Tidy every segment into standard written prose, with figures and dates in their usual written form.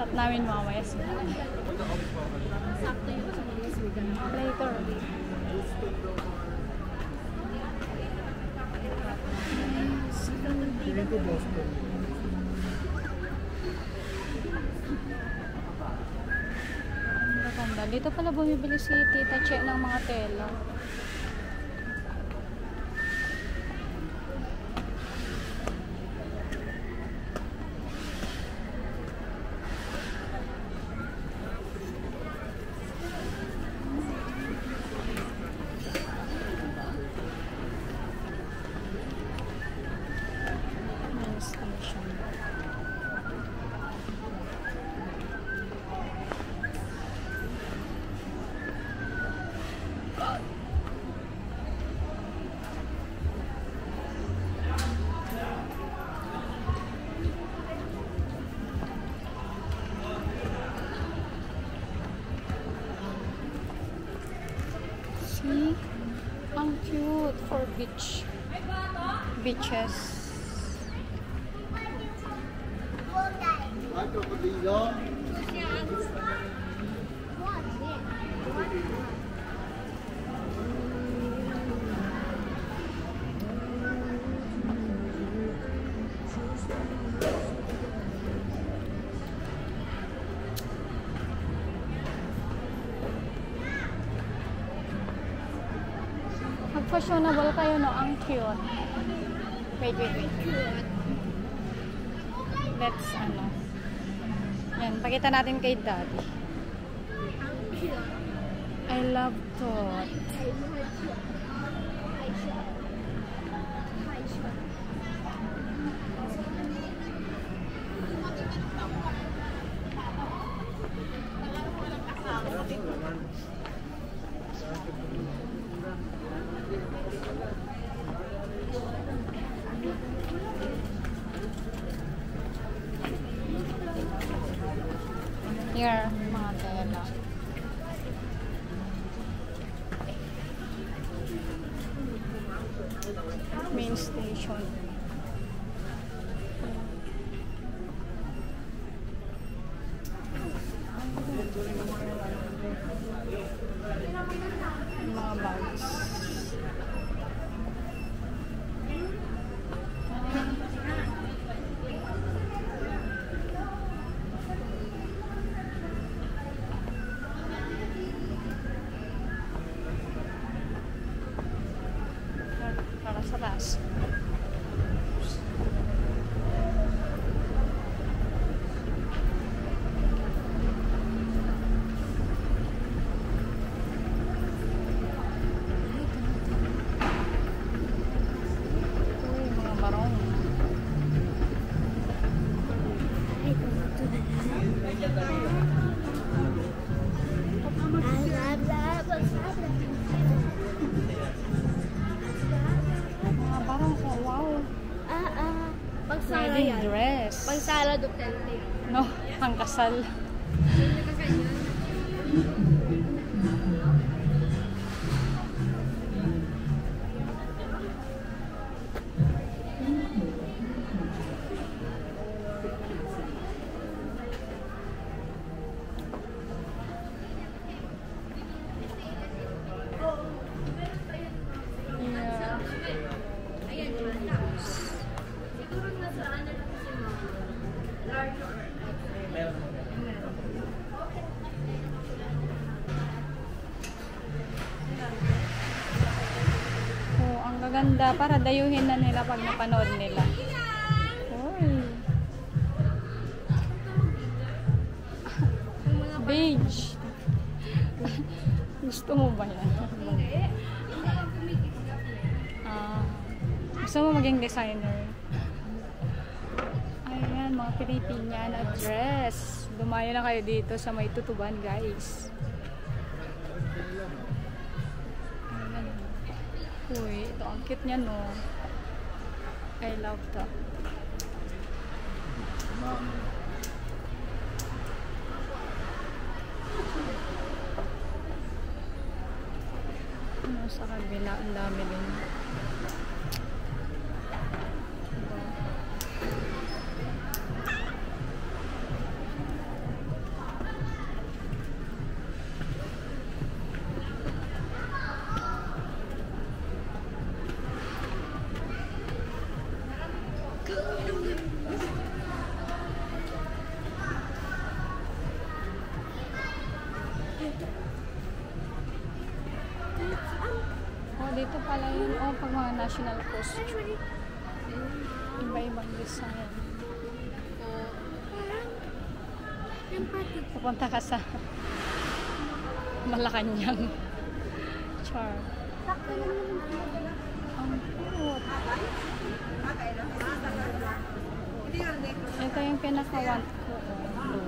Shot namin mamaya sila. Sakto yung Later. Tingin ko Boston. Maganda. Dito pala bumibili si Tita Che ng mga tela. See? Ang cute for beaches. Ay, krokodilo. Mag-fashionable kayo, no? Ang cute. Wait. Let's, ano. Yan, pakita natin kay Daddy. I love that. Here, mga tela. Main station. Mga bags. Para sa taas. Uy, mga barong. Mga barong ko, wow. Pagsara Wedding yan. dress. Pagsara Duterte. No, pang kasal. Hindi ka kanya. Yeah. Ayan, siguro nasa ano lang kasi large or Oh, ang gaganda. Para dayuhin na nila pag napanood nila. Uy. Beige. Gusto mo ba yan? Ah, gusto mo maging designer? Ayan, mga Pilipiniana dress. Dumayo na kayo dito sa may Tutuban, guys. Ayan. Uy, ito ang cute niya, no? I love that. Ano sa kabila, ang dami din. Diba? Oh, dito pala yun. Oh, pag mga national costume. Iba-ibang design. Yung party. Pupunta ka sa Malacanang. Char. Sakto lang naman. Ang cute. Ito yung pinaka-want ko. Oh.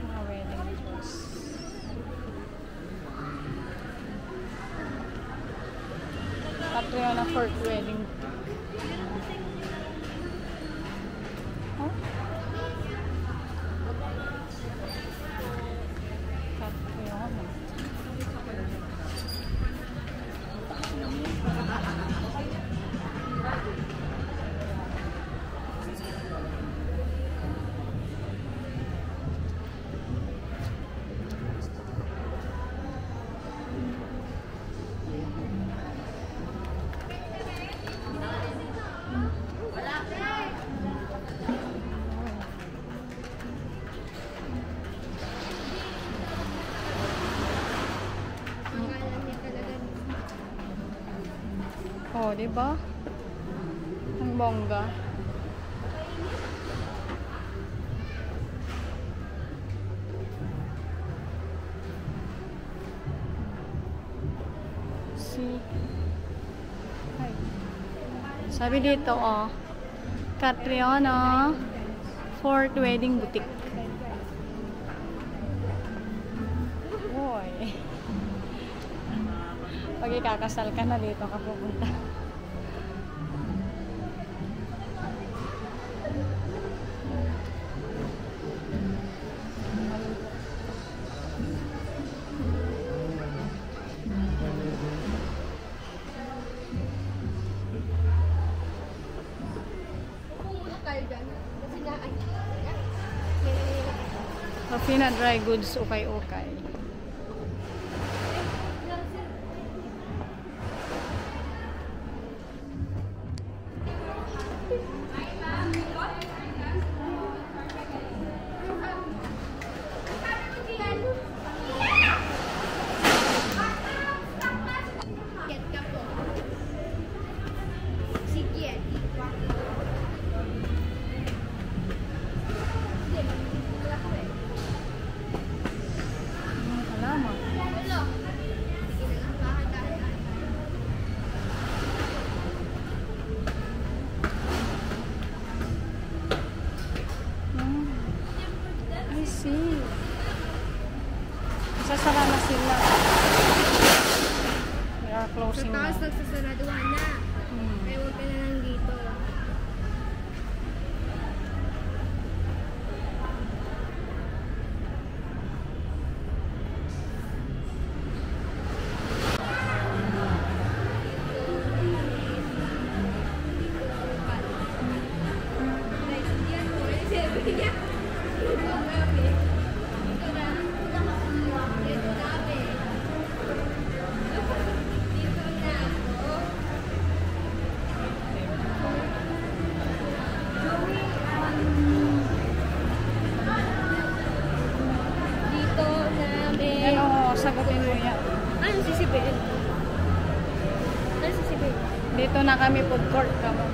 Mga wedding dress. Catriona Fort wedding. Oh? Catriona. Oh, di ba? Ang bongga. See? Ay. Sabi dito, oh. Catriona Fort Wedding Boutique. Boy. Pag ikakasal ka na dito ka pupunta. Pumunta tayo dyan. Kasi na, ay, Rafina Dry Goods, ukay-ukay. Get ka po. Sige. Wala ko eh. Salamat. Hello. Sige lang, dahan-dahan. I see. Sasara na sila. They are Sa closing taas, na. nagsasaraduhan na. Kaya huwag ka na lang dito. Dito namin. Ano, sagutin mo yan. Ano sisibin? Ano sisibin? Dito na kami food court kamo.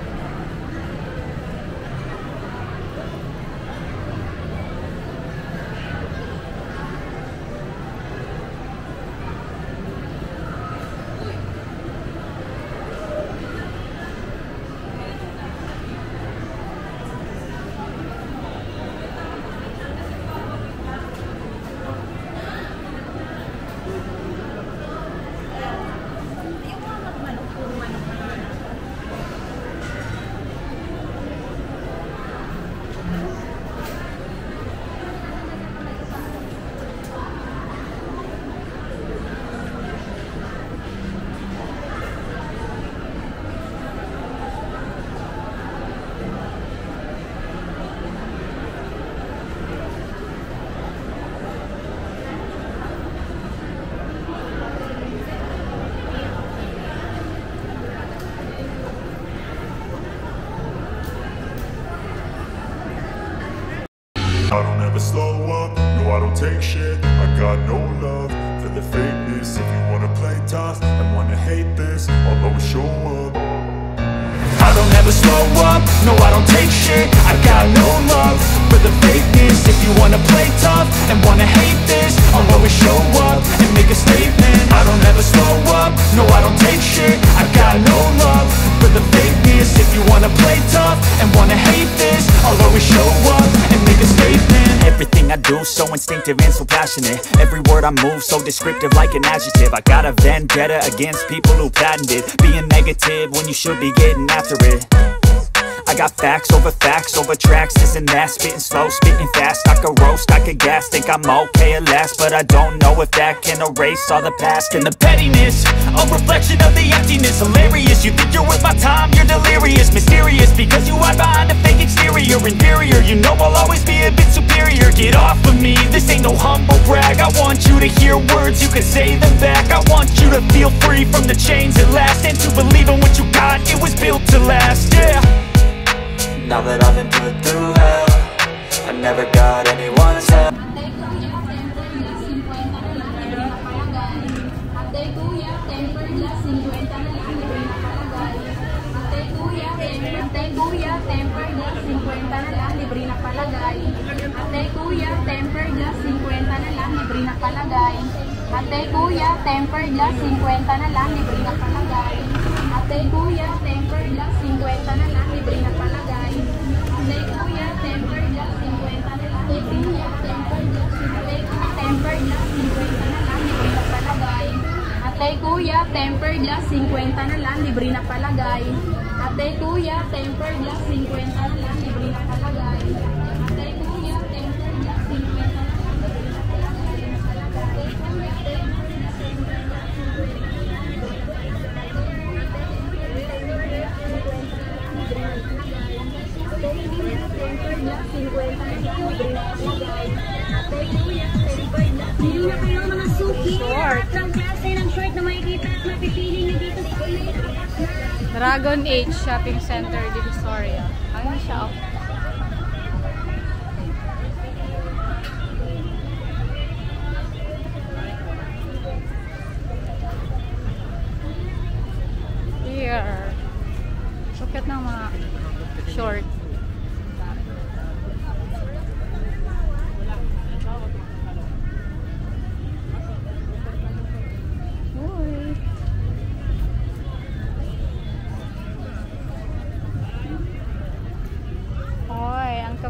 I don't ever slow up, no I don't take shit. I got no love for the fakeness. If you wanna play tough and wanna hate this, I'll always show up. I don't ever slow up, no I don't take shit. I got no love for the fakeness. If you wanna play tough and wanna hate this, I'll always show up and make a statement. I don't ever slow up, no I don't take shit. I got no love for the fakeness. If you wanna play tough and wanna hate this, I'll always show up and make a statement. Everything I do so instinctive and so passionate. Every word I move so descriptive like an adjective. I got a vendetta against people who patented being negative when you should be getting after it. I got facts over tracks, this and that. Spitting slow, spitting fast, I could roast, I could gas. Think I'm okay at last, but I don't know if that can erase all the past. And the pettiness, a reflection of the emptiness. Hilarious, you think you're worth my time, you're delirious. Mysterious, because you hide behind a fake exterior. Inferior, you know I'll always be a bit superior. Get off of me, this ain't no humble brag. I want you to hear words, you can say them back. I want you to feel free from the chains at last, and to believe in what you got, it was built to last, yeah. Now that I've been put through hell, I never got anyone's help. Ate kuya, temper glass, 50 na lang, libre na palagay. Ate kuya, temper glass, 50 na lang, libre na palagay. Ate kuya, temper glass, 50 na lang, libre na palagay. Ate kuya, temper glass, 50 na lang, libre na palagay. Ate kuya, temper glass, 50 na lang, libre na palagay. Ate kuya, temper glass, 50 na lang, ate kuya, temper glass, 50 na lang, libre na palagay. Ate kuya, temper glass, 50 na lang, libre na palagay. Ate kuya, temper glass, 50 na lang, libre na palagay. Ate kuya, temper glass, 50 na lang, libre na palagay. Hindi na kayo mga suki. Lahat ng klase ng short na makikita at mapipili nyo dito sa Dragon Age Shopping Center, Divisoria. Ayun siya. Here. Sukat ng mga short.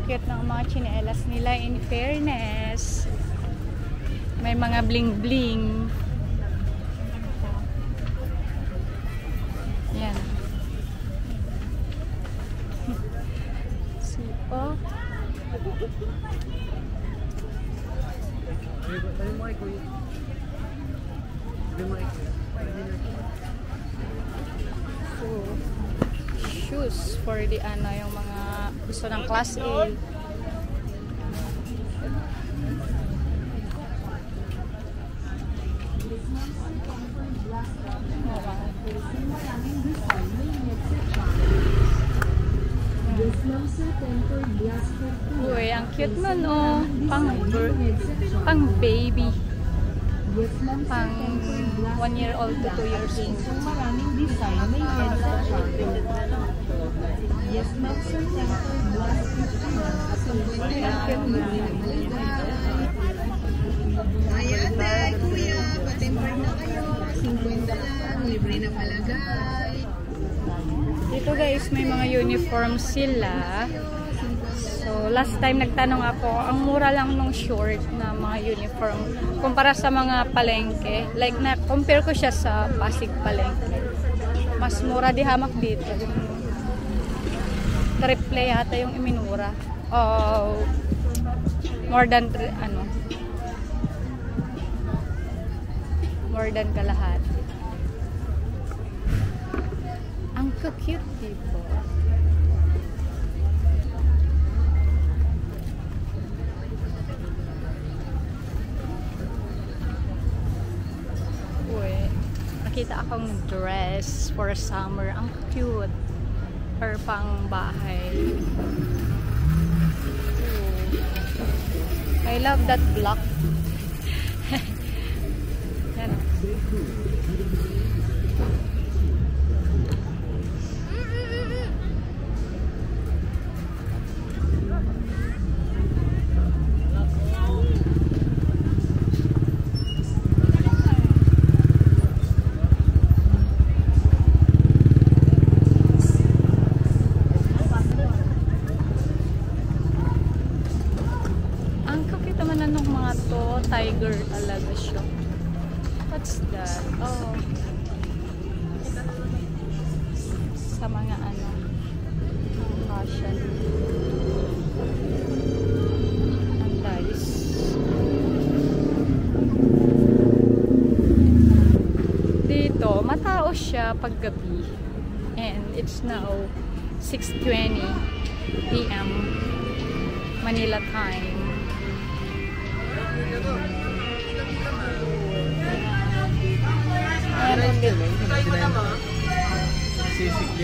Cute ng mga chinelas nila, in fairness. May mga bling bling. Yan. Sipo. So, shoes for the ano, yung mga gusto ng class A. Uy, ang cute mo, no? Pang baby. Pang 1 year old to 2 years old. Maraming design, may headset shopping. Yes, ma'am, sir. Temper glass. Ayan, kuya, patemper na kayo. 50 lang, libre na palagay. Dito guys, may mga uniform sila. So, last time nagtanong ako, ang mura lang nung short na mga uniform kumpara sa mga palengke. Like, na-compare ko siya sa Pasig palengke. Mas mura di hamak dito. Triple yata yung iminura. More than, more than kalahati. Ang cute dito. Nakita akong dress for summer. Ang cute. Or pang bahay. Ooh. I love that block. Yan. Tiger talaga siya. What's that? Oh. Sa mga ano, fashion. Ang guys. Dito, matao siya paggabi. And it's now 6:20 PM Manila time.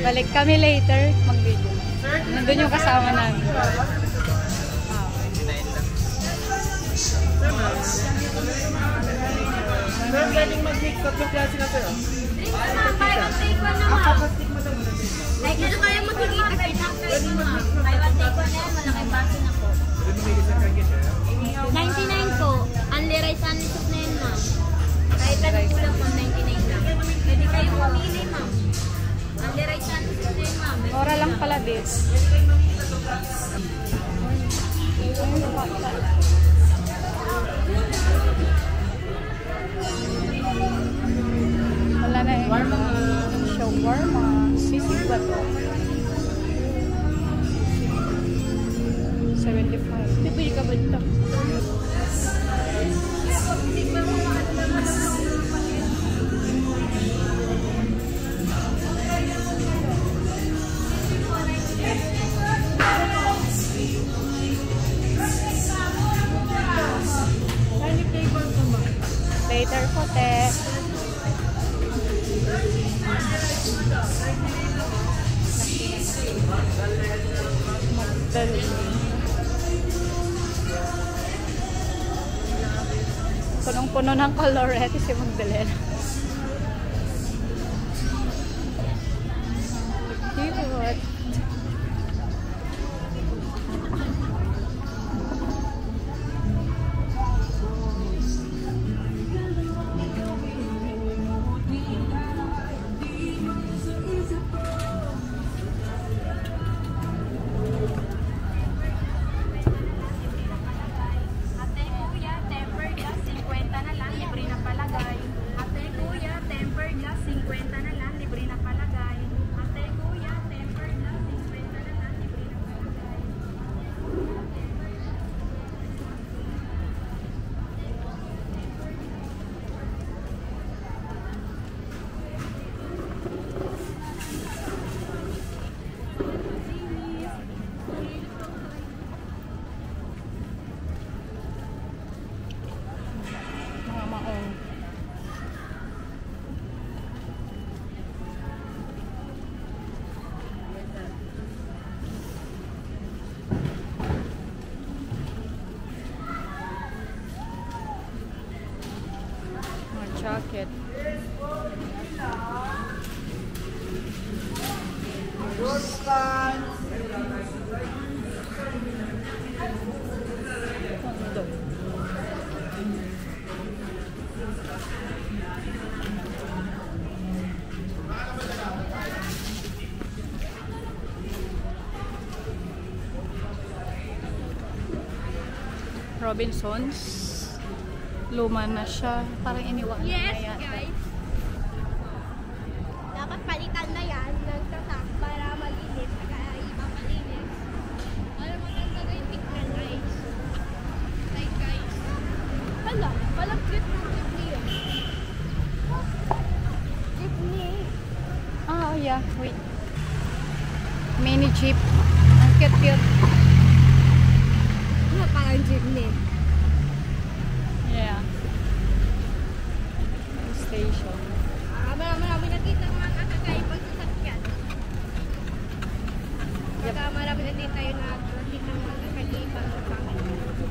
Balik kami later, mag-video. Nandun yung kasama namin. Pwedeng mag-mix tatlong klase na sir. Ay, ano kaya mag-mix? Pwedeng mag-mix. Ay, one take one na yan. Malaking baso na po. 99 po. Only rice and soup na yun, ma'am. Kahit anong kulang po, 99 lang. Pwede kayong mamili, ma'am. Only rice and soup na yun, ma'am. Ora lang pala this. Wala na eh. Shawarma. Sisig ba to? 75. Bibili ka ba ito? Later po, te. Magdali. Punong-puno ng colorette si Magdalena. Cute. Jacket. Robinsons. Luma na siya. Parang iniwan na yan. Guys. Dapat palitan na yan ng tatak para malinis. Kaya ipapalinis. Para maganda na yung tignan, guys. Like, guys. Hala, walang cute ng jeepney yun. Jeepney. Ah, oh yeah. Wait. Mini jeep. Ang cute-cute. Ano parang jeepney? Yeah. Station. Marami nakita mga kakaibang sasakyan. Marami nakita yung nakita mga kakaibang sasakyan.